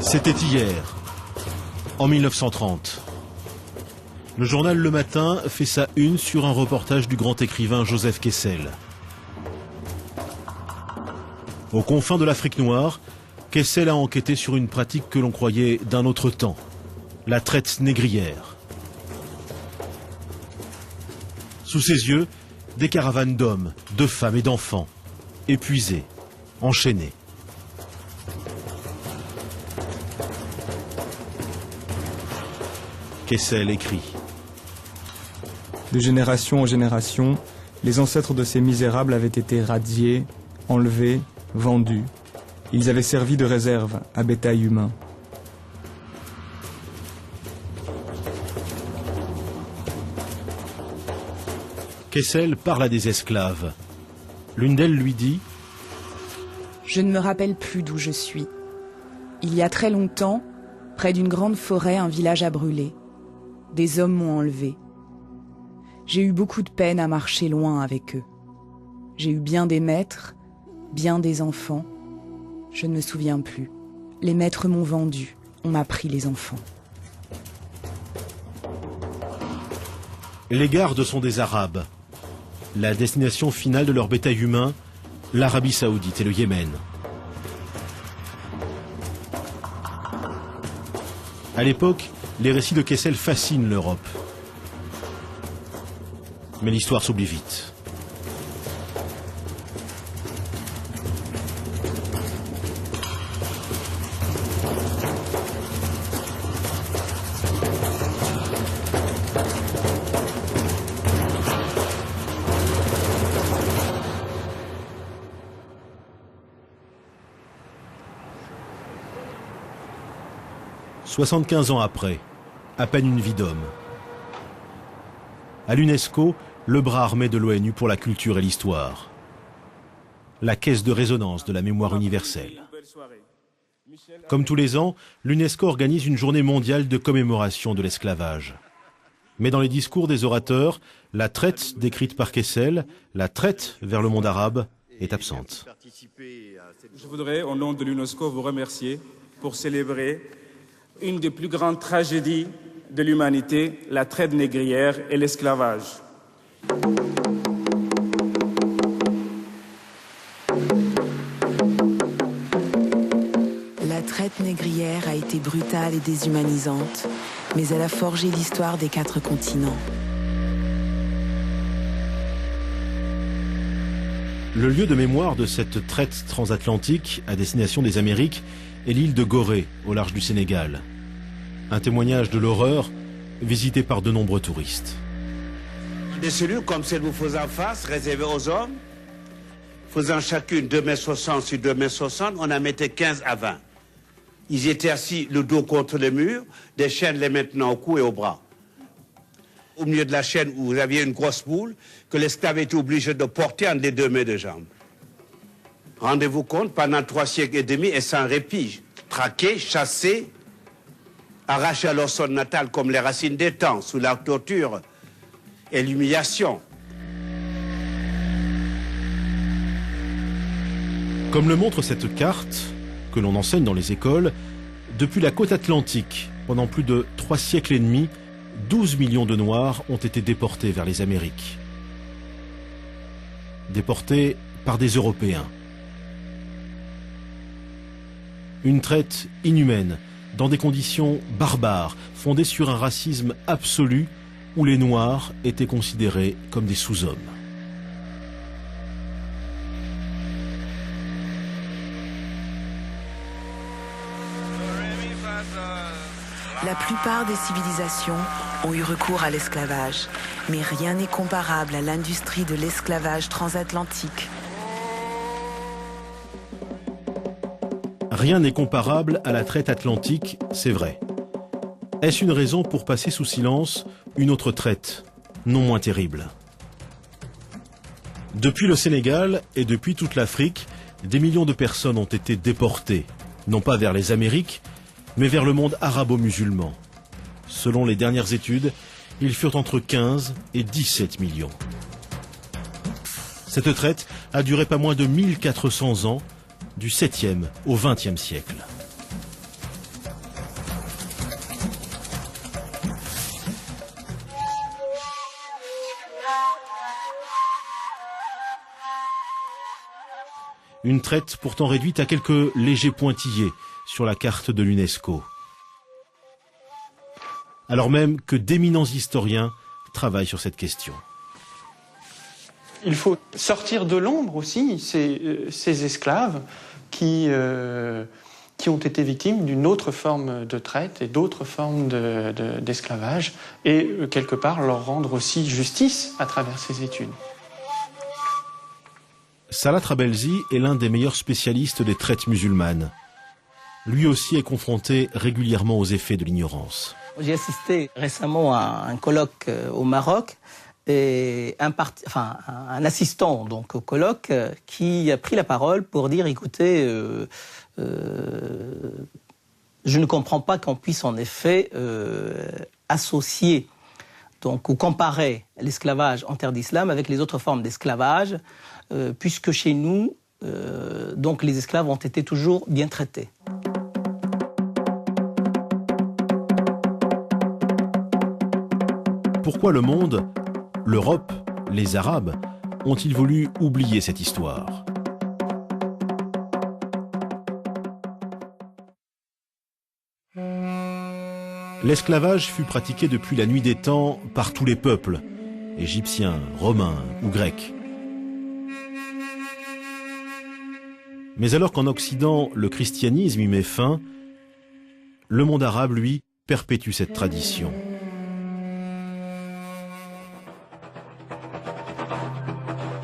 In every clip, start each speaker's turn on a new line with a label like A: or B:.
A: C'était hier, en 1930. Le journal Le Matin fait sa une sur un reportage du grand écrivain Joseph Kessel. Aux confins de l'Afrique noire, Kessel a enquêté sur une pratique que l'on croyait d'un autre temps, la traite négrière. Sous ses yeux, des caravanes d'hommes, de femmes et d'enfants, épuisés, enchaînés. Kessel écrit.
B: De génération en génération, les ancêtres de ces misérables avaient été radiés, enlevés, vendus. Ils avaient servi de réserve à bétail humain.
A: Kessel parle à des esclaves. L'une d'elles lui dit
C: « Je ne me rappelle plus d'où je suis. Il y a très longtemps, près d'une grande forêt, un village a brûlé. Des hommes m'ont enlevé. J'ai eu beaucoup de peine à marcher loin avec eux. J'ai eu bien des maîtres, bien des enfants. Je ne me souviens plus. Les maîtres m'ont vendu, on m'a pris les enfants. »
A: Les gardes sont des Arabes. La destination finale de leur bétail humain, l'Arabie Saoudite et le Yémen. À l'époque, les récits de Kessel fascinent l'Europe. Mais l'histoire s'oublie vite. « 75 ans après, à peine une vie d'homme. À l'UNESCO, le bras armé de l'ONU pour la culture et l'histoire. La caisse de résonance de la mémoire universelle. Comme tous les ans, l'UNESCO organise une journée mondiale de commémoration de l'esclavage. Mais dans les discours des orateurs, la traite décrite par Kessel, la traite vers le monde arabe, est absente.
D: Je voudrais, au nom de l'UNESCO, vous remercier pour célébrer une des plus grandes tragédies de l'humanité, la traite négrière et l'esclavage.
C: La traite négrière a été brutale et déshumanisante, mais elle a forgé l'histoire des 4 continents.
A: Le lieu de mémoire de cette traite transatlantique à destination des Amériques est l'île de Gorée, au large du Sénégal. Un témoignage de l'horreur, visité par de nombreux touristes.
E: Des cellules comme celle que vous faisez en face, réservées aux hommes, faisant chacune 2,60 m sur 2,60 m, on en mettait 15 à 20. Ils étaient assis le dos contre le mur, des chaînes les maintenant au cou et au bras. Au milieu de la chaîne, où vous aviez une grosse boule que l'esclave était obligé de porter entre les 2 mains de jambes. Rendez-vous compte, pendant 3 siècles et demi, et sans répit, traqués, chassés, arrachés à leur sol natal comme les racines des temps, sous la torture et l'humiliation.
A: Comme le montre cette carte, que l'on enseigne dans les écoles, depuis la côte atlantique, pendant plus de 3 siècles et demi, 12 millions de Noirs ont été déportés vers les Amériques. Déportés par des Européens. Une traite inhumaine, dans des conditions barbares, fondées sur un racisme absolu, où les Noirs étaient considérés comme des sous-hommes.
C: La plupart des civilisations ont eu recours à l'esclavage, mais rien n'est comparable à l'industrie de l'esclavage transatlantique.
A: Rien n'est comparable à la traite atlantique, c'est vrai. Est-ce une raison pour passer sous silence une autre traite, non moins terrible? Depuis le Sénégal et depuis toute l'Afrique, des millions de personnes ont été déportées, non pas vers les Amériques, mais vers le monde arabo-musulman. Selon les dernières études, ils furent entre 15 et 17 millions. Cette traite a duré pas moins de 1400 ans, du 7e au 20e siècle. Une traite pourtant réduite à quelques légers pointillés sur la carte de l'UNESCO. Alors même que d'éminents historiens travaillent sur cette question.
F: Il faut sortir de l'ombre aussi ces esclaves qui ont été victimes d'une autre forme de traite et d'autres formes d'esclavage et quelque part leur rendre aussi justice à travers ces études.
A: Salah Trabelsi est l'un des meilleurs spécialistes des traites musulmanes. Lui aussi est confronté régulièrement aux effets de l'ignorance.
G: J'ai assisté récemment à un colloque au Maroc et un assistant donc, au colloque qui a pris la parole pour dire écoutez, je ne comprends pas qu'on puisse en effet associer donc, ou comparer l'esclavage en terre d'islam avec les autres formes d'esclavage, puisque chez nous, donc, les esclaves ont été toujours bien traités.
A: Pourquoi le monde, l'Europe, les Arabes, ont-ils voulu oublier cette histoire ? L'esclavage fut pratiqué depuis la nuit des temps par tous les peuples, égyptiens, romains ou grecs. Mais alors qu'en Occident, le christianisme y met fin, le monde arabe, lui, perpétue cette tradition.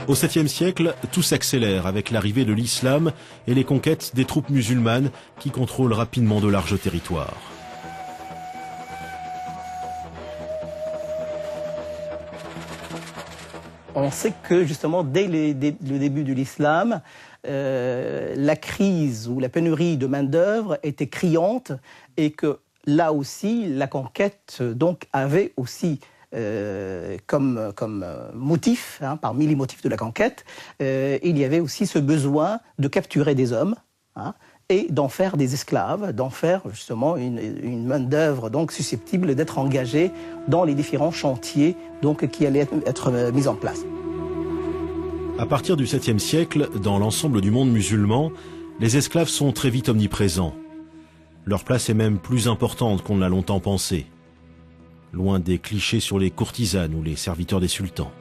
A: Au 7e siècle, tout s'accélère avec l'arrivée de l'islam et les conquêtes des troupes musulmanes qui contrôlent rapidement de larges territoires.
G: On sait que justement, dès le début de l'islam, la crise ou la pénurie de main-d'œuvre était criante et que là aussi, la conquête donc, avait aussi comme motif, parmi les motifs de la conquête, il y avait aussi ce besoin de capturer des hommes et d'en faire des esclaves, d'en faire justement une main-d'œuvre donc susceptible d'être engagée dans les différents chantiers donc, qui allaient être mis en place.
A: À partir du 7e siècle, dans l'ensemble du monde musulman, les esclaves sont très vite omniprésents. Leur place est même plus importante qu'on ne l'a longtemps pensé. Loin des clichés sur les courtisanes ou les serviteurs des sultans.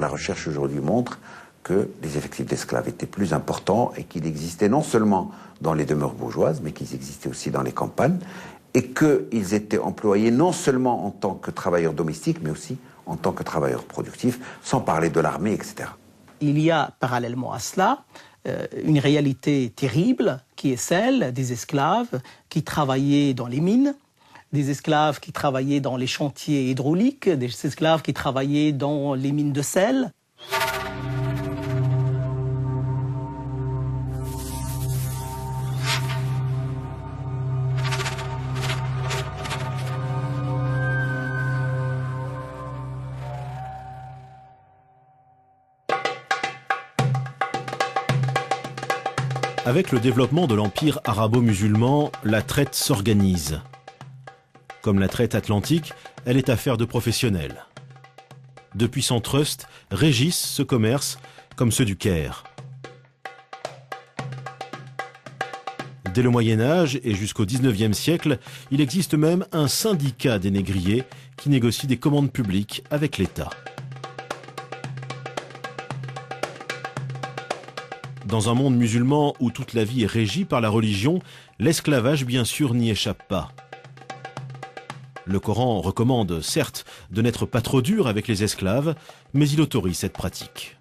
H: La recherche aujourd'hui montre que les effectifs d'esclaves étaient plus importants et qu'ils existaient non seulement dans les demeures bourgeoises, mais qu'ils existaient aussi dans les campagnes, et qu'ils étaient employés non seulement en tant que travailleurs domestiques, mais aussi en tant que travailleurs productifs, sans parler de l'armée, etc.
G: Il y a parallèlement à cela une réalité terrible qui est celle des esclaves qui travaillaient dans les mines, des esclaves qui travaillaient dans les chantiers hydrauliques, des esclaves qui travaillaient dans les mines de sel.
A: Avec le développement de l'empire arabo-musulman, la traite s'organise. Comme la traite atlantique, elle est affaire de professionnels. De puissants trusts régissent ce commerce, comme ceux du Caire. Dès le Moyen-Âge et jusqu'au XIXe siècle, il existe même un syndicat des négriers qui négocie des commandes publiques avec l'État. Dans un monde musulman où toute la vie est régie par la religion, l'esclavage bien sûr n'y échappe pas. Le Coran recommande, certes, de n'être pas trop dur avec les esclaves, mais il autorise cette pratique.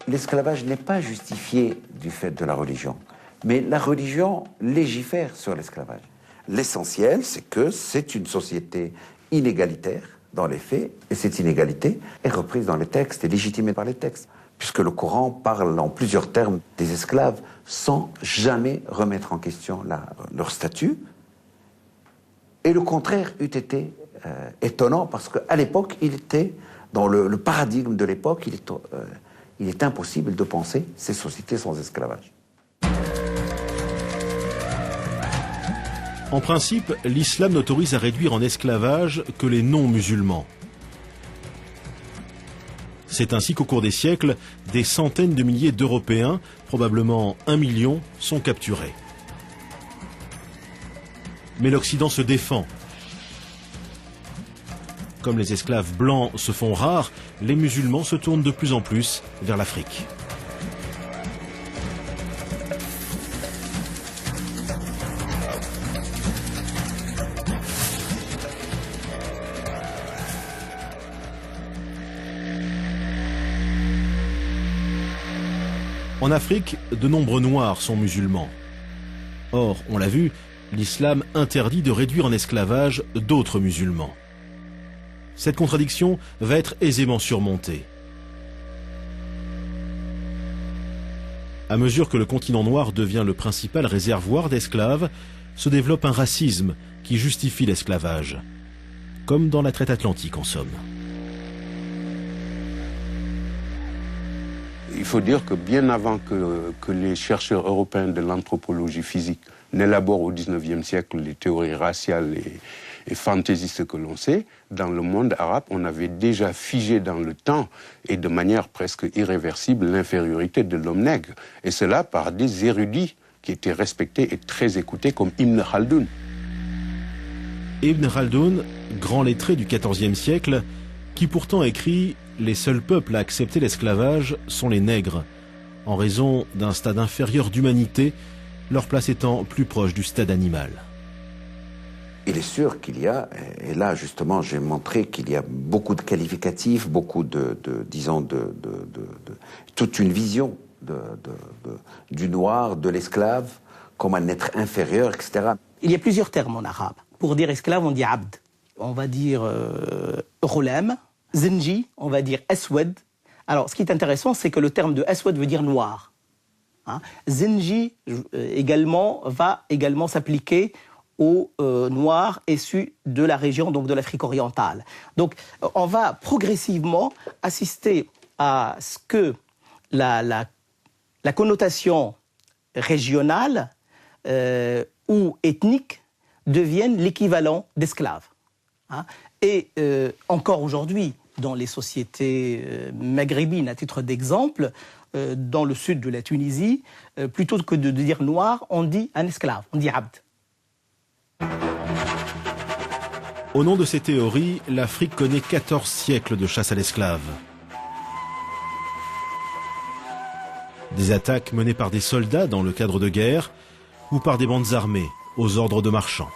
H: L'esclavage n'est pas justifié du fait de la religion, mais la religion légifère sur l'esclavage. L'essentiel, c'est que c'est une société inégalitaire dans les faits, et cette inégalité est reprise dans les textes et légitimée par les textes, puisque le Coran parle en plusieurs termes des esclaves sans jamais remettre en question leur statut. Et le contraire eût été étonnant, parce qu'à l'époque, il était, dans le paradigme de l'époque, il est impossible de penser ces sociétés sans esclavage.
A: En principe, l'islam n'autorise à réduire en esclavage que les non-musulmans. C'est ainsi qu'au cours des siècles, des centaines de milliers d'Européens, probablement 1 million, sont capturés. Mais l'Occident se défend. Comme les esclaves blancs se font rares, les musulmans se tournent de plus en plus vers l'Afrique. En Afrique, de nombreux Noirs sont musulmans. Or, on l'a vu, l'islam interdit de réduire en esclavage d'autres musulmans. Cette contradiction va être aisément surmontée. À mesure que le continent noir devient le principal réservoir d'esclaves, se développe un racisme qui justifie l'esclavage, comme dans la traite atlantique en somme.
I: Il faut dire que bien avant que les chercheurs européens de l'anthropologie physique n'élaborent au XIXe siècle les théories raciales et fantaisistes que l'on sait, dans le monde arabe, on avait déjà figé dans le temps et de manière presque irréversible l'infériorité de l'homme nègre. Et cela par des érudits qui étaient respectés et très écoutés comme Ibn Khaldoun.
A: Ibn Khaldoun, grand lettré du XIVe siècle, qui pourtant écrit « Les seuls peuples à accepter l'esclavage sont les nègres, en raison d'un stade inférieur d'humanité, leur place étant plus proche du stade animal. »
H: Il est sûr qu'il y a, et là justement j'ai montré qu'il y a beaucoup de qualificatifs, beaucoup disons toute une vision du noir, de l'esclave, comme un être inférieur, etc.
G: Il y a plusieurs termes en arabe. Pour dire esclave, on dit abd. On va dire ghulam, zinji, on va dire aswad. Alors ce qui est intéressant, c'est que le terme de aswad veut dire noir. Hein? Zinji également va également s'appliquer aux Noirs issus de la région, donc de l'Afrique orientale. Donc on va progressivement assister à ce que la connotation régionale ou ethnique devienne l'équivalent d'esclave. Hein. Et encore aujourd'hui, dans les sociétés maghrébines, à titre d'exemple, dans le sud de la Tunisie, plutôt que de dire noir, on dit un esclave, on dit abd.
A: Au nom de ces théories, l'Afrique connaît 14 siècles de chasse à l'esclave. Des attaques menées par des soldats dans le cadre de guerre ou par des bandes armées aux ordres de marchands.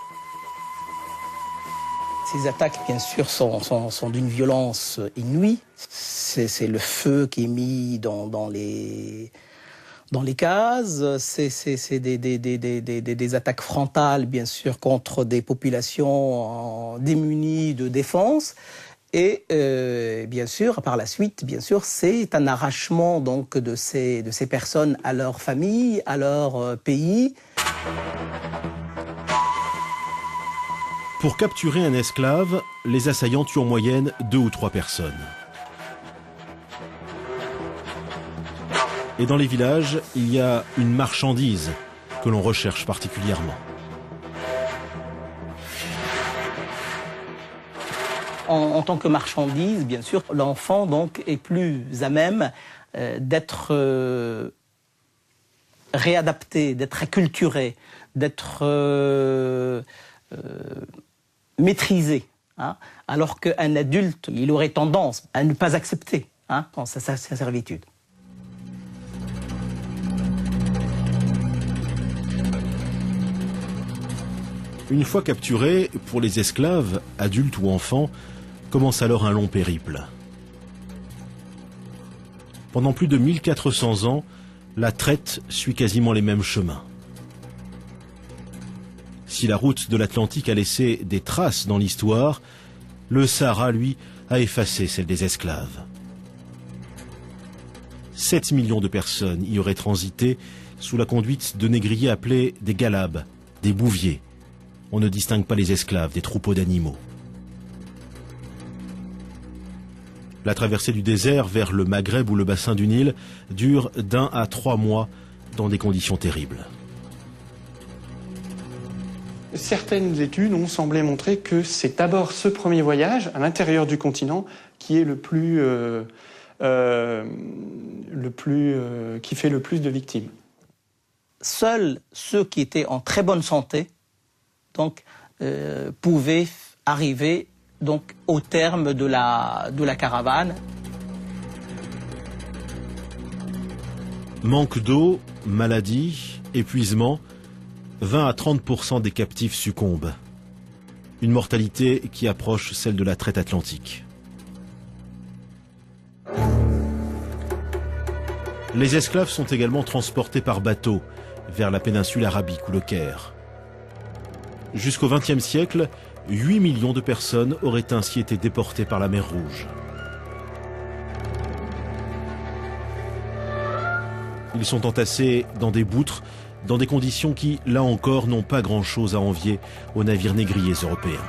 G: Ces attaques, bien sûr, sont d'une violence inouïe. C'est le feu qui est mis dans les cases. C'est des attaques frontales, bien sûr, contre des populations démunies de défense. Et bien sûr, par la suite, bien sûr, c'est un arrachement donc de ces personnes à leur famille, à leur pays.
A: Pour capturer un esclave, les assaillants tuent en moyenne 2 ou 3 personnes. Et dans les villages, il y a une marchandise que l'on recherche particulièrement.
G: En tant que marchandise, bien sûr, l'enfant donc est plus à même d'être réadapté, d'être acculturé, d'être maîtrisé. Hein, alors qu'un adulte, il aurait tendance à ne pas accepter sa servitude.
A: Une fois capturés, pour les esclaves, adultes ou enfants, commence alors un long périple. Pendant plus de 1400 ans, la traite suit quasiment les mêmes chemins. Si la route de l'Atlantique a laissé des traces dans l'histoire, le Sahara, lui, a effacé celle des esclaves. 7 millions de personnes y auraient transité sous la conduite de négriers appelés des galabes, des bouviers. On ne distingue pas les esclaves des troupeaux d'animaux. La traversée du désert vers le Maghreb ou le bassin du Nil dure d'1 à 3 mois dans des conditions terribles.
F: Certaines études ont semblé montrer que c'est d'abord ce premier voyage à l'intérieur du continent qui est le plus qui fait le plus de victimes.
G: Seuls ceux qui étaient en très bonne santé donc, pouvaient arriver donc, au terme de la caravane.
A: Manque d'eau, maladie, épuisement, 20 à 30% des captifs succombent. Une mortalité qui approche celle de la traite atlantique. Les esclaves sont également transportés par bateau vers la péninsule arabique ou le Caire. Jusqu'au XXe siècle, 8 millions de personnes auraient ainsi été déportées par la mer Rouge. Ils sont entassés dans des boutres, dans des conditions qui, là encore, n'ont pas grand-chose à envier aux navires négriers européens.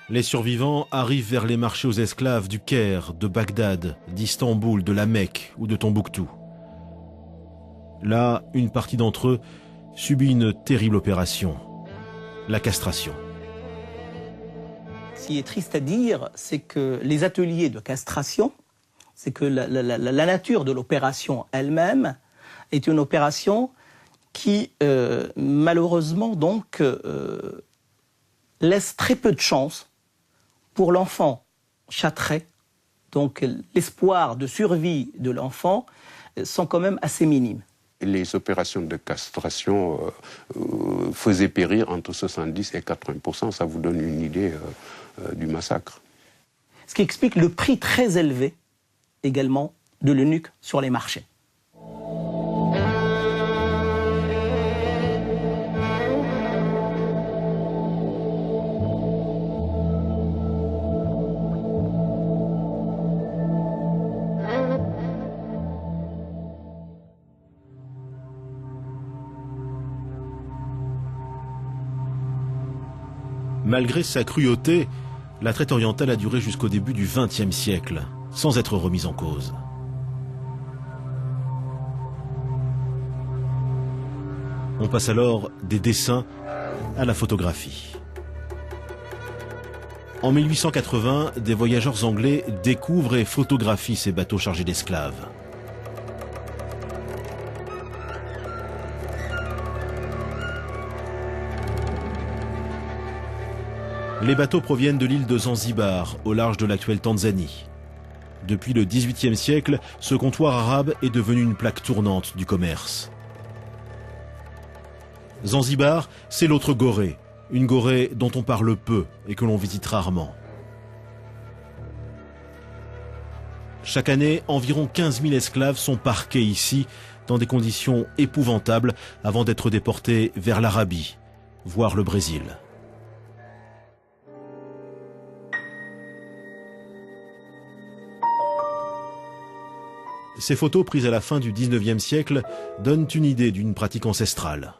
A: Les survivants arrivent vers les marchés aux esclaves du Caire, de Bagdad, d'Istanbul, de la Mecque ou de Tombouctou. Là, une partie d'entre eux subit une terrible opération, la castration.
G: Ce qui est triste à dire, c'est que les ateliers de castration, c'est que la nature de l'opération elle-même est une opération qui, malheureusement, donc, laisse très peu de chance pour l'enfant châtré. Donc l'espoir de survie de l'enfant sont quand même assez minimes.
I: Les opérations de castration faisaient périr entre 70 et 80%. Ça vous donne une idée du massacre.
G: Ce qui explique le prix très élevé également de l'eunuque sur les marchés.
A: Malgré sa cruauté, la traite orientale a duré jusqu'au début du XXe siècle, sans être remise en cause. On passe alors des dessins à la photographie. En 1880, des voyageurs anglais découvrent et photographient ces bateaux chargés d'esclaves. Les bateaux proviennent de l'île de Zanzibar, au large de l'actuelle Tanzanie. Depuis le XVIIIe siècle, ce comptoir arabe est devenu une plaque tournante du commerce. Zanzibar, c'est l'autre Gorée, une Gorée dont on parle peu et que l'on visite rarement. Chaque année, environ 15 000 esclaves sont parqués ici, dans des conditions épouvantables, avant d'être déportés vers l'Arabie, voire le Brésil. Ces photos prises à la fin du XIXe siècle donnent une idée d'une pratique ancestrale.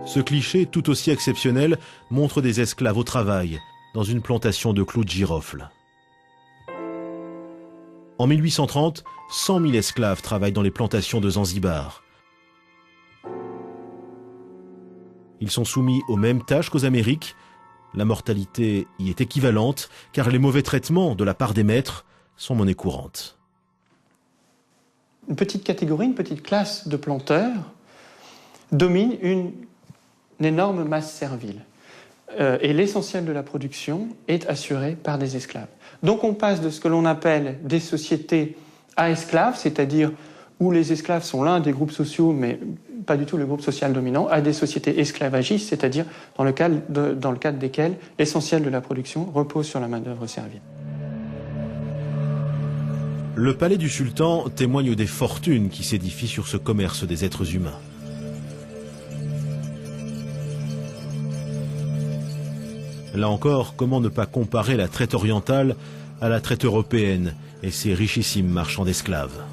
A: Ce cliché, tout aussi exceptionnel, montre des esclaves au travail, dans une plantation de clous de girofle. En 1830, 100 000 esclaves travaillent dans les plantations de Zanzibar. Ils sont soumis aux mêmes tâches qu'aux Amériques. La mortalité y est équivalente, car les mauvais traitements de la part des maîtres sont monnaie courante.
F: Une petite catégorie, une petite classe de planteurs domine une énorme masse servile. Et l'essentiel de la production est assuré par des esclaves. Donc on passe de ce que l'on appelle des sociétés à esclaves, c'est-à-dire où les esclaves sont l'un des groupes sociaux, mais pas du tout le groupe social dominant, à des sociétés esclavagistes, c'est-à-dire dans le cadre desquelles l'essentiel de la production repose sur la main-d'œuvre servile.
A: Le palais du sultan témoigne des fortunes qui s'édifient sur ce commerce des êtres humains. Là encore, comment ne pas comparer la traite orientale à la traite européenne et ses richissimes marchands d'esclaves.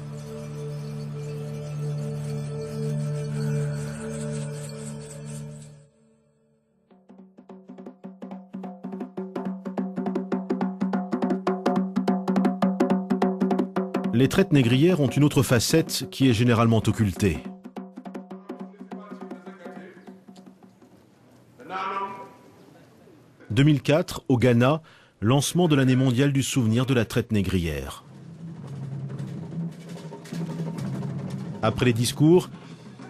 A: Les traites négrières ont une autre facette qui est généralement occultée. « 2004, au Ghana, lancement de l'année mondiale du souvenir de la traite négrière. Après les discours,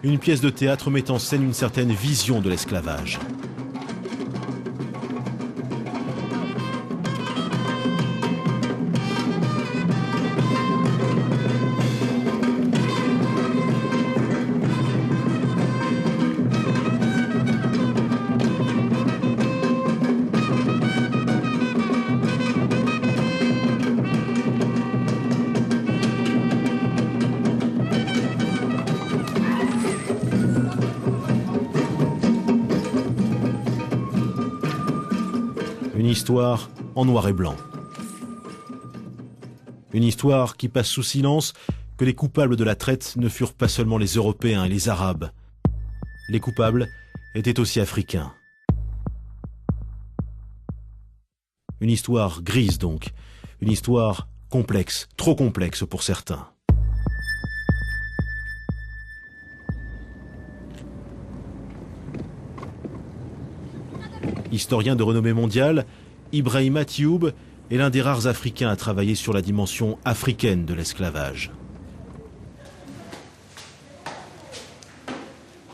A: une pièce de théâtre met en scène une certaine vision de l'esclavage. Une histoire en noir et blanc. Une histoire qui passe sous silence que les coupables de la traite ne furent pas seulement les Européens et les Arabes. Les coupables étaient aussi africains. Une histoire grise donc, une histoire complexe, trop complexe pour certains. Historien de renommée mondiale, Ibrahima Thioub est l'un des rares Africains à travailler sur la dimension africaine de l'esclavage.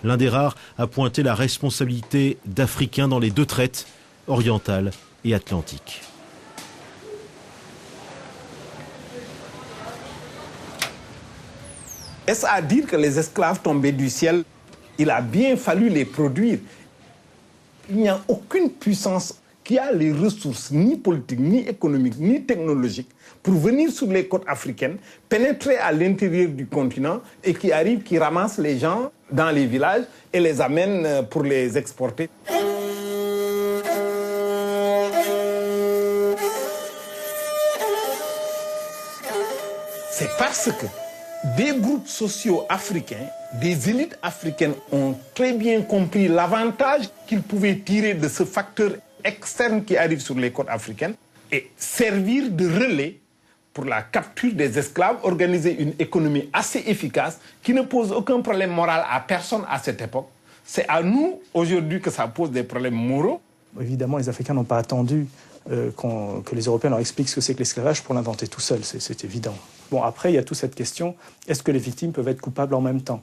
A: L'un des rares à pointer la responsabilité d'Africains dans les deux traites, orientale et atlantique.
J: Est-ce à dire que les esclaves tombaient du ciel? Il a bien fallu les produire. Il n'y a aucune puissance qui a les ressources ni politiques, ni économiques, ni technologiques pour venir sur les côtes africaines, pénétrer à l'intérieur du continent et qui arrive, qui ramasse les gens dans les villages et les amène pour les exporter. C'est parce que des groupes sociaux africains, des élites africaines ont très bien compris l'avantage qu'ils pouvaient tirer de ce facteur externe qui arrive sur les côtes africaines et servir de relais pour la capture des esclaves, organiser une économie assez efficace qui ne pose aucun problème moral à personne à cette époque. C'est à nous, aujourd'hui, que ça pose des problèmes moraux.
K: Évidemment, les Africains n'ont pas attendu que les Européens leur expliquent ce que c'est que l'esclavage pour l'inventer tout seul, c'est évident. Bon, après, il y a toute cette question, est-ce que les victimes peuvent être coupables en même temps?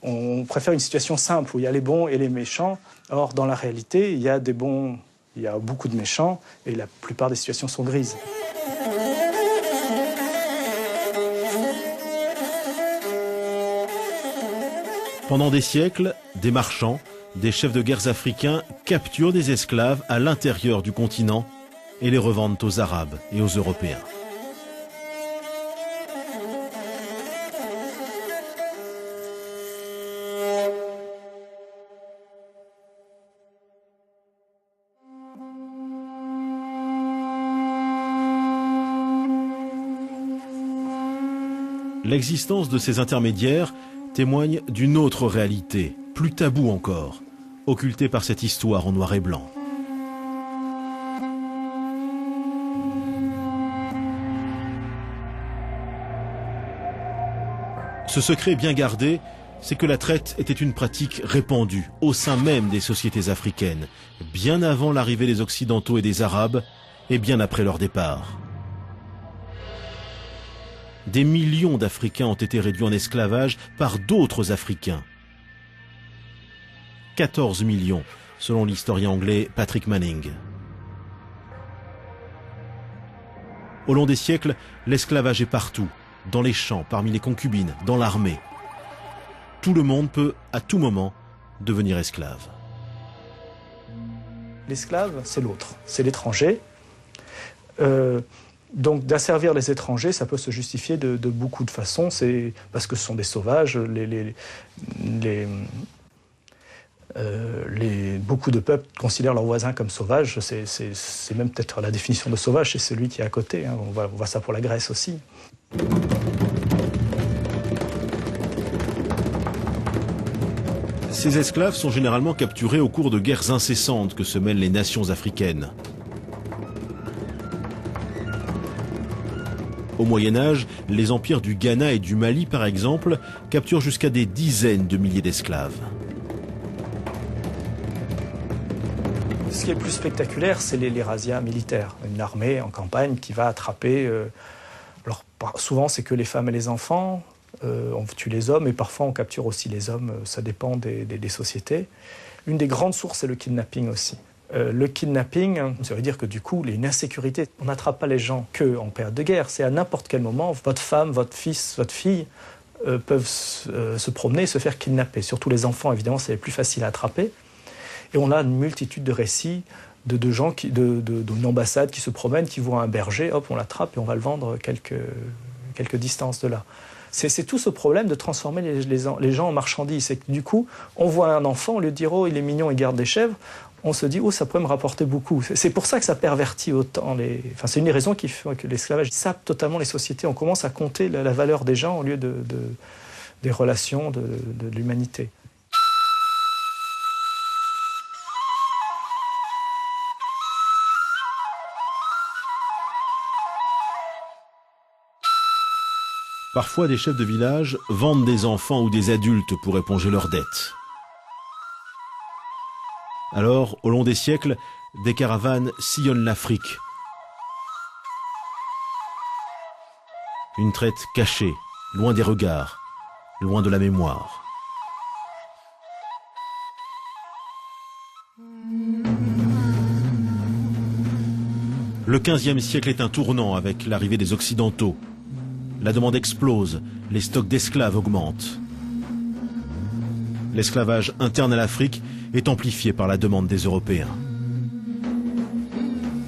K: On préfère une situation simple où il y a les bons et les méchants. Or, dans la réalité, il y a des bons, il y a beaucoup de méchants et la plupart des situations sont grises.
A: Pendant des siècles, des marchands, des chefs de guerre africains capturent des esclaves à l'intérieur du continent et les revendent aux Arabes et aux Européens. L'existence de ces intermédiaires témoigne d'une autre réalité, plus taboue encore, occultée par cette histoire en noir et blanc. Ce secret bien gardé, c'est que la traite était une pratique répandue au sein même des sociétés africaines, bien avant l'arrivée des Occidentaux et des Arabes, et bien après leur départ. Des millions d'Africains ont été réduits en esclavage par d'autres Africains. 14 millions, selon l'historien anglais Patrick Manning. Au long des siècles, l'esclavage est partout, dans les champs, parmi les concubines, dans l'armée. Tout le monde peut, à tout moment, devenir esclave.
K: L'esclave, c'est l'autre, c'est l'étranger. Donc d'asservir les étrangers, ça peut se justifier de beaucoup de façons. C'est parce que ce sont des sauvages. Beaucoup de peuples considèrent leurs voisins comme sauvages. C'est même peut-être la définition de sauvage, c'est celui qui est à côté. Hein. On voit ça pour la Grèce aussi.
A: Ces esclaves sont généralement capturés au cours de guerres incessantes que se mènent les nations africaines. Au Moyen-Âge, les empires du Ghana et du Mali, par exemple, capturent jusqu'à des dizaines de milliers d'esclaves.
K: Ce qui est le plus spectaculaire, c'est les razzias militaires. Une armée en campagne qui va attraper... alors, souvent, c'est que les femmes et les enfants. On tue les hommes et parfois on capture aussi les hommes. Ça dépend des sociétés. Une des grandes sources, c'est le kidnapping aussi. Le kidnapping, ça veut dire que du coup, il y a une insécurité. On n'attrape pas les gens qu'en période de guerre. C'est à n'importe quel moment. Votre femme, votre fils, votre fille peuvent se promener et se faire kidnapper. Surtout les enfants, évidemment, c'est plus facile à attraper. Et on a une multitude de récits de gens, d'une ambassade qui se promènent, qui voient un berger, hop, on l'attrape et on va le vendre quelques distances de là. C'est tout ce problème de transformer les gens en marchandises. C'est que du coup, on voit un enfant, au lieu de dire « oh, il est mignon, il garde des chèvres », on se dit « oh, ça pourrait me rapporter beaucoup ». C'est pour ça que ça pervertit autant Enfin, c'est une des raisons qui fait que l'esclavage sape totalement les sociétés. On commence à compter la valeur des gens au lieu des relations de l'humanité.
A: Parfois, des chefs de village vendent des enfants ou des adultes pour éponger leurs dettes. Alors, au long des siècles, des caravanes sillonnent l'Afrique. Une traite cachée, loin des regards, loin de la mémoire. Le XVe siècle est un tournant avec l'arrivée des Occidentaux. La demande explose, les stocks d'esclaves augmentent. L'esclavage interne à l'Afrique est amplifié par la demande des Européens.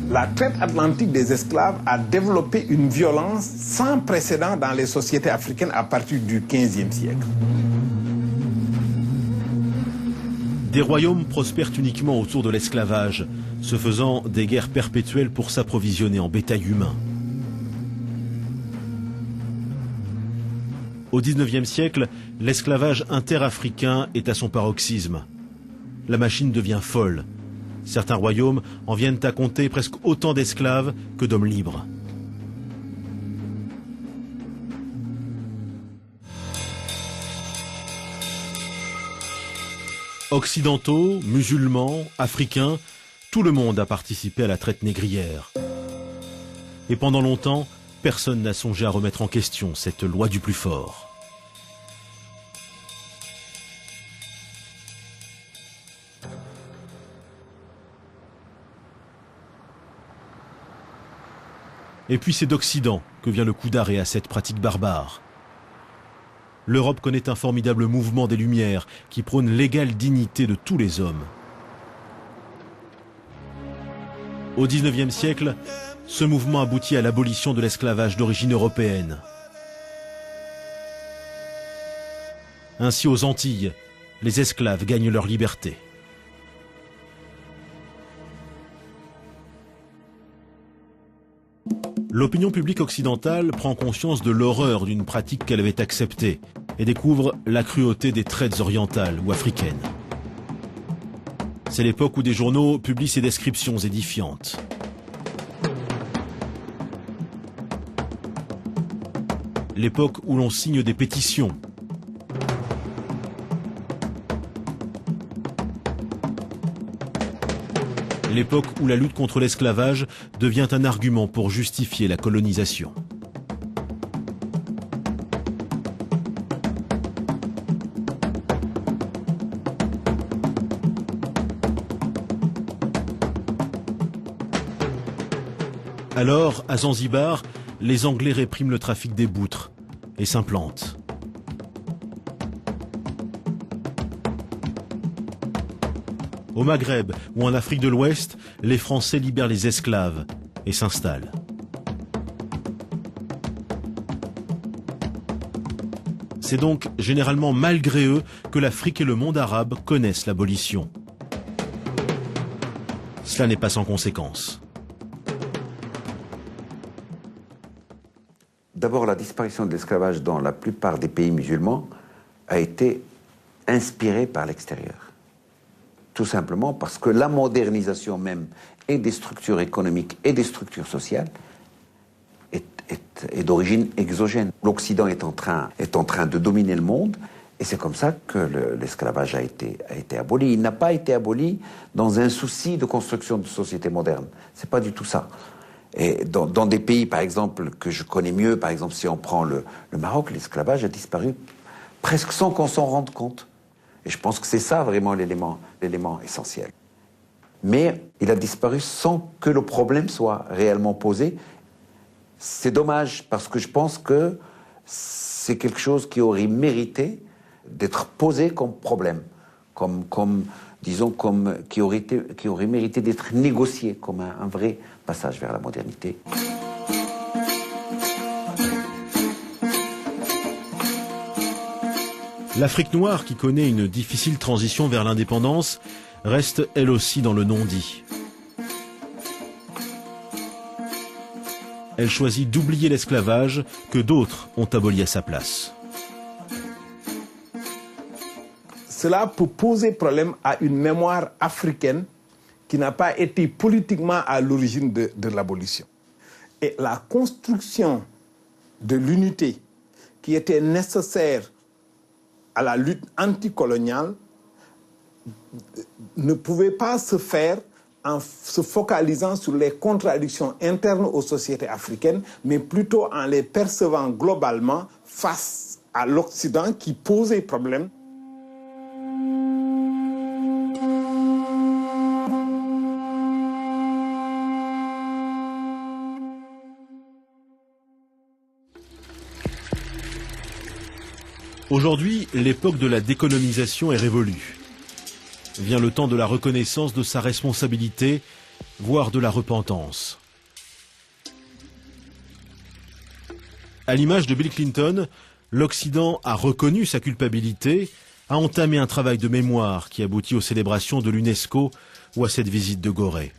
J: La traite atlantique des esclaves a développé une violence sans précédent dans les sociétés africaines à partir du XVe siècle.
A: Des royaumes prospèrent uniquement autour de l'esclavage, se faisant des guerres perpétuelles pour s'approvisionner en bétail humain. Au XIXe siècle, l'esclavage interafricain est à son paroxysme. La machine devient folle. Certains royaumes en viennent à compter presque autant d'esclaves que d'hommes libres. Occidentaux, musulmans, africains, tout le monde a participé à la traite négrière. Et pendant longtemps, personne n'a songé à remettre en question cette loi du plus fort. Et puis c'est d'Occident que vient le coup d'arrêt à cette pratique barbare. L'Europe connaît un formidable mouvement des Lumières qui prône l'égale dignité de tous les hommes. Au XIXe siècle, ce mouvement aboutit à l'abolition de l'esclavage d'origine européenne. Ainsi, aux Antilles, les esclaves gagnent leur liberté. L'opinion publique occidentale prend conscience de l'horreur d'une pratique qu'elle avait acceptée et découvre la cruauté des traites orientales ou africaines. C'est l'époque où des journaux publient ces descriptions édifiantes. L'époque où l'on signe des pétitions. L'époque où la lutte contre l'esclavage devient un argument pour justifier la colonisation. Alors, à Zanzibar, les Anglais répriment le trafic des boutres et s'implantent. Au Maghreb ou en Afrique de l'Ouest, les Français libèrent les esclaves et s'installent. C'est donc généralement malgré eux que l'Afrique et le monde arabe connaissent l'abolition. Cela n'est pas sans conséquence.
H: D'abord, la disparition de l'esclavage dans la plupart des pays musulmans a été inspirée par l'extérieur. Tout simplement parce que la modernisation même et des structures économiques et des structures sociales est d'origine exogène. L'Occident est en train de dominer le monde, et c'est comme ça que l'esclavage a été aboli. Il n'a pas été aboli dans un souci de construction de société moderne. C'est pas du tout ça. Et dans des pays, par exemple, que je connais mieux, par exemple, si on prend le Maroc, l'esclavage a disparu presque sans qu'on s'en rende compte. Et je pense que c'est ça vraiment l'élément essentiel. Mais il a disparu sans que le problème soit réellement posé. C'est dommage, parce que je pense que c'est quelque chose qui aurait mérité d'être posé comme problème, qui aurait mérité d'être négocié comme un vrai passage vers la modernité.
A: L'Afrique noire, qui connaît une difficile transition vers l'indépendance, reste elle aussi dans le non-dit. Elle choisit d'oublier l'esclavage que d'autres ont aboli à sa place.
J: Cela peut poser problème à une mémoire africaine qui n'a pas été politiquement à l'origine de l'abolition. Et la construction de l'unité qui était nécessaire à la lutte anticoloniale ne pouvait pas se faire en se focalisant sur les contradictions internes aux sociétés africaines, mais plutôt en les percevant globalement face à l'Occident qui posait problème.
A: Aujourd'hui, l'époque de la décolonisation est révolue. Vient le temps de la reconnaissance de sa responsabilité, voire de la repentance. À l'image de Bill Clinton, l'Occident a reconnu sa culpabilité, a entamé un travail de mémoire qui aboutit aux célébrations de l'UNESCO ou à cette visite de Gorée.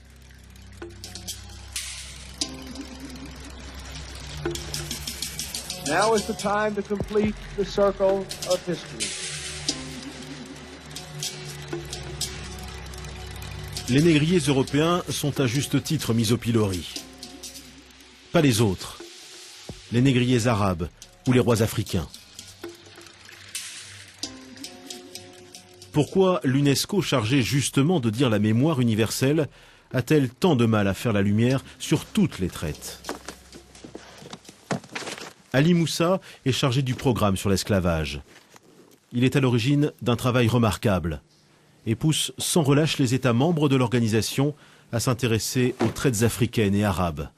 L: Now is the time to complete the circle of history.
A: Les négriers européens sont à juste titre mis au pilori. Pas les autres, les négriers arabes ou les rois africains. Pourquoi l'UNESCO, chargée justement de dire la mémoire universelle, a-t-elle tant de mal à faire la lumière sur toutes les traites ? Ali Moussa est chargé du programme sur l'esclavage. Il est à l'origine d'un travail remarquable et pousse sans relâche les États membres de l'organisation à s'intéresser aux traites africaines et arabes,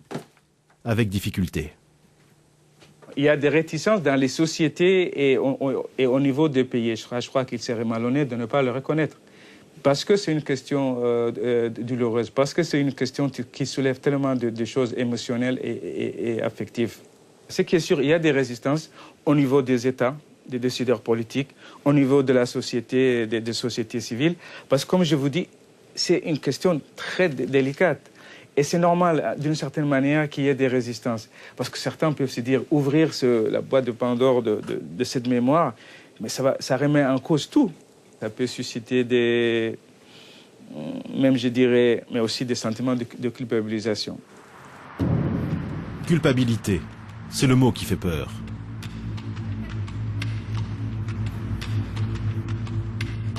A: avec difficulté.
D: Il y a des réticences dans les sociétés et au niveau des pays. Je crois qu'il serait malhonnête de ne pas le reconnaître. Parce que c'est une question douloureuse, parce que c'est une question qui soulève tellement de choses émotionnelles et affectives. Ce qui est sûr, il y a des résistances au niveau des États, des décideurs politiques, au niveau de la société, des sociétés civiles, parce que comme je vous dis, c'est une question très délicate. Et c'est normal, d'une certaine manière, qu'il y ait des résistances. Parce que certains peuvent se dire, ouvrir la boîte de Pandore de cette mémoire, mais ça remet en cause tout. Ça peut susciter même je dirais, mais aussi des sentiments de culpabilisation.
A: Culpabilité, c'est le mot qui fait peur.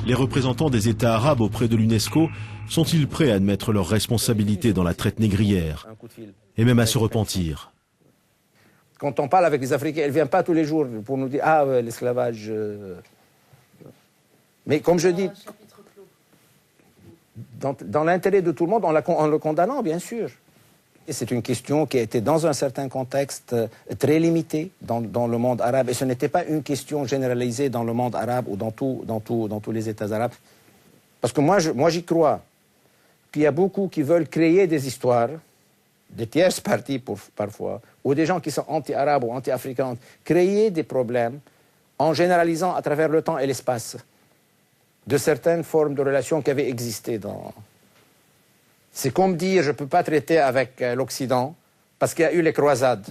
A: Les représentants des États arabes auprès de l'UNESCO sont-ils prêts à admettre leurs responsabilités dans la traite négrière et même à se repentir?
M: Quand on parle avec les Africains, elle ne vient pas tous les jours pour nous dire « Ah, ouais, l'esclavage... Mais comme je dis, dans l'intérêt de tout le monde, en le condamnant, bien sûr. Et c'est une question qui a été dans un certain contexte très limité dans le monde arabe. Et ce n'était pas une question généralisée dans le monde arabe ou dans tous les États arabes. Parce que moi j'y crois qu'il y a beaucoup qui veulent créer des histoires, des tierces parties parfois, ou des gens qui sont anti-arabes ou anti-africains, créer des problèmes en généralisant à travers le temps et l'espace de certaines formes de relations qui avaient existé dans... C'est comme dire, je ne peux pas traiter avec l'Occident parce qu'il y a eu les croisades.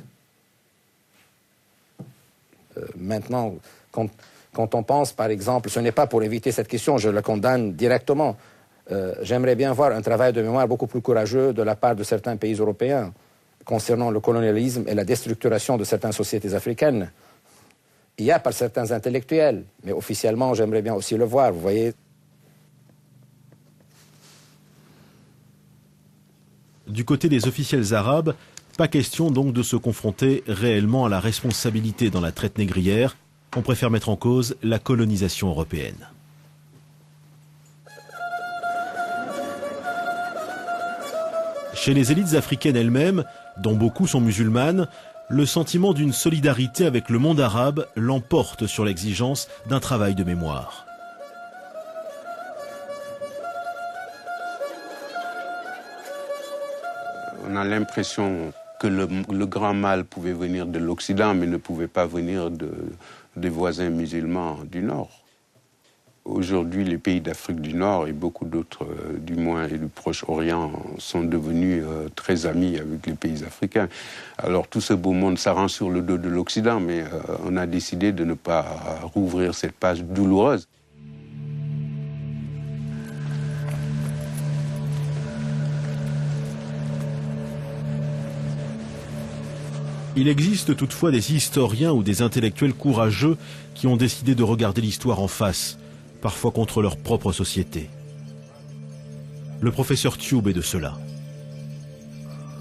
M: Maintenant, quand on pense, par exemple, ce n'est pas pour éviter cette question, je le condamne directement. J'aimerais bien voir un travail de mémoire beaucoup plus courageux de la part de certains pays européens concernant le colonialisme et la déstructuration de certaines sociétés africaines. Il y a par certains intellectuels, mais officiellement, j'aimerais bien aussi le voir, vous voyez.
A: Du côté des officiels arabes, pas question donc de se confronter réellement à la responsabilité dans la traite négrière. On préfère mettre en cause la colonisation européenne. Chez les élites africaines elles-mêmes, dont beaucoup sont musulmanes, le sentiment d'une solidarité avec le monde arabe l'emporte sur l'exigence d'un travail de mémoire.
I: On a l'impression que le grand mal pouvait venir de l'Occident, mais ne pouvait pas venir des voisins musulmans du Nord. Aujourd'hui, les pays d'Afrique du Nord et beaucoup d'autres, du moins, et du Proche-Orient, sont devenus très amis avec les pays africains. Alors tout ce beau monde s'arrange sur le dos de l'Occident, mais on a décidé de ne pas rouvrir cette page douloureuse.
A: Il existe toutefois des historiens ou des intellectuels courageux qui ont décidé de regarder l'histoire en face, parfois contre leur propre société. Le professeur Tube est de cela.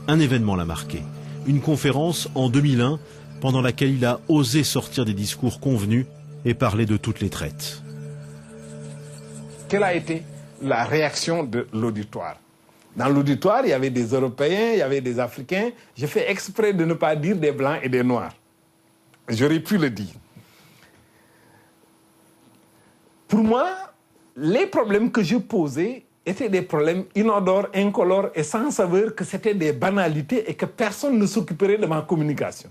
A: Un événement l'a marqué, une conférence en 2001 pendant laquelle il a osé sortir des discours convenus et parler de toutes les traites.
J: Quelle a été la réaction de l'auditoire? Dans l'auditoire, il y avait des Européens, il y avait des Africains. J'ai fait exprès de ne pas dire des Blancs et des Noirs. J'aurais pu le dire. Pour moi, les problèmes que je posais étaient des problèmes inodores, incolores et sans saveur, que c'était des banalités et que personne ne s'occuperait de ma communication.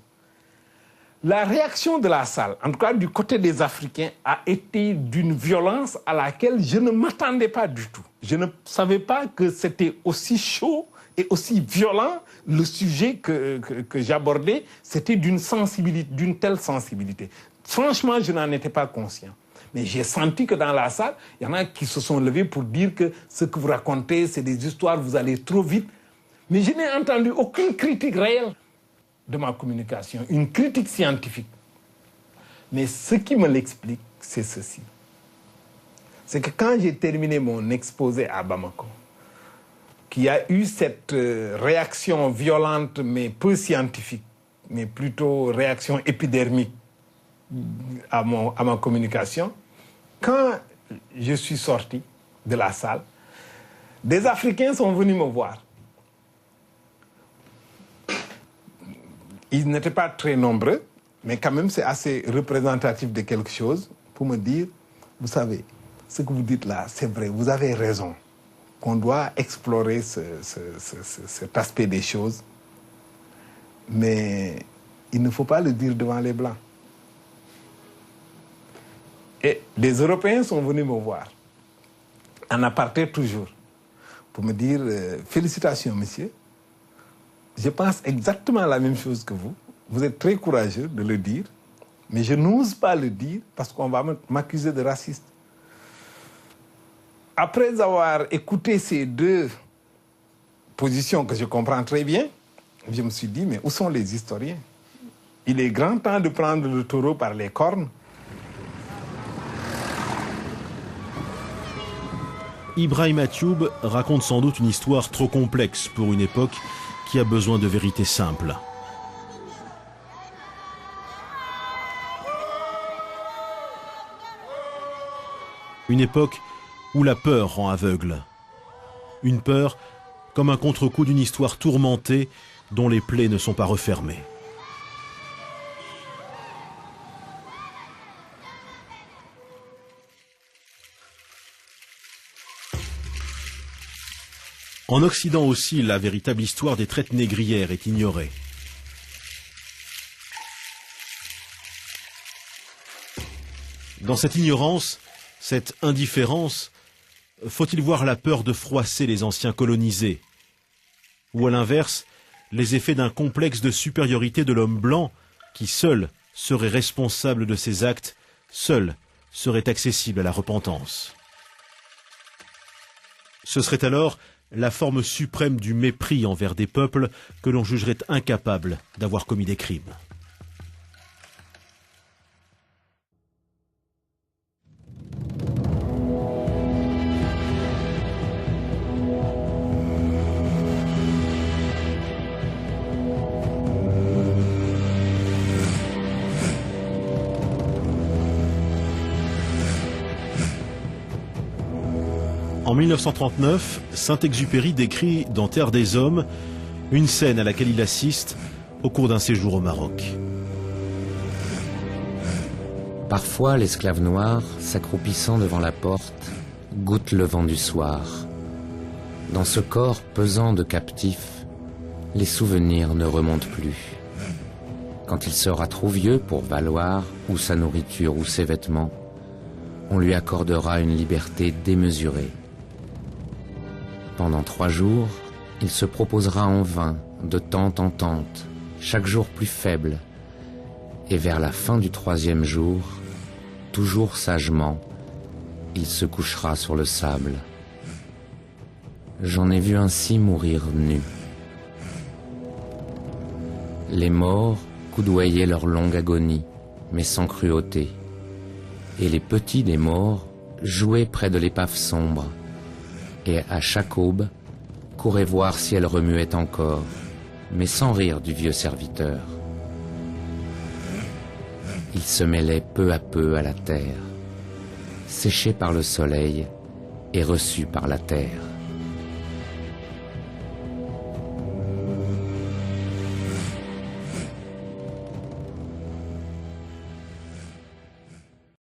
J: La réaction de la salle, en tout cas du côté des Africains, a été d'une violence à laquelle je ne m'attendais pas du tout. Je ne savais pas que c'était aussi chaud et aussi violent. Le sujet que j'abordais, c'était d'une sensibilité, d'une telle sensibilité. Franchement, je n'en étais pas conscient. Mais j'ai senti que dans la salle, il y en a qui se sont levés pour dire que ce que vous racontez, c'est des histoires, vous allez trop vite. Mais je n'ai entendu aucune critique réelle de ma communication, une critique scientifique. Mais ce qui me l'explique, c'est ceci. C'est que quand j'ai terminé mon exposé à Bamako, qu'il y a eu cette réaction violente, mais peu scientifique, mais plutôt réaction épidermique à ma communication, quand je suis sorti de la salle, des Africains sont venus me voir. Ils n'étaient pas très nombreux, mais quand même c'est assez représentatif de quelque chose pour me dire, vous savez, ce que vous dites là, c'est vrai, vous avez raison, qu'on doit explorer cet aspect des choses, mais il ne faut pas le dire devant les Blancs. Et les Européens sont venus me voir, en aparté toujours, pour me dire, félicitations monsieur, je pense exactement la même chose que vous. Vous êtes très courageux de le dire, mais je n'ose pas le dire parce qu'on va m'accuser de raciste. Après avoir écouté ces deux positions que je comprends très bien, je me suis dit, mais où sont les historiens? Il est grand temps de prendre le taureau par les cornes.
A: Ibrahima Tube raconte sans doute une histoire trop complexe pour une époque qui a besoin de vérités simples. Une époque où la peur rend aveugle. Une peur comme un contre-coup d'une histoire tourmentée dont les plaies ne sont pas refermées. En Occident aussi, la véritable histoire des traites négrières est ignorée. Dans cette ignorance, cette indifférence, faut-il voir la peur de froisser les anciens colonisés? Ou à l'inverse, les effets d'un complexe de supériorité de l'homme blanc qui seul serait responsable de ses actes, seul serait accessible à la repentance. Ce serait alors la forme suprême du mépris envers des peuples que l'on jugerait incapables d'avoir commis des crimes. En 1939, Saint-Exupéry décrit dans Terre des Hommes une scène à laquelle il assiste au cours d'un séjour au Maroc.
N: Parfois, l'esclave noir, s'accroupissant devant la porte, goûte le vent du soir. Dans ce corps pesant de captif, les souvenirs ne remontent plus. Quand il sera trop vieux pour valoir ou sa nourriture ou ses vêtements, on lui accordera une liberté démesurée. Pendant 3 jours, il se proposera en vain, de tente en tente, chaque jour plus faible, et vers la fin du 3e jour, toujours sagement, il se couchera sur le sable. J'en ai vu ainsi mourir nus. Les morts coudoyaient leur longue agonie, mais sans cruauté, et les petits des morts jouaient près de l'épave sombre, et à chaque aube, couraient voir si elle remuait encore, mais sans rire du vieux serviteur. Il se mêlait peu à peu à la terre, séché par le soleil et reçu par la terre.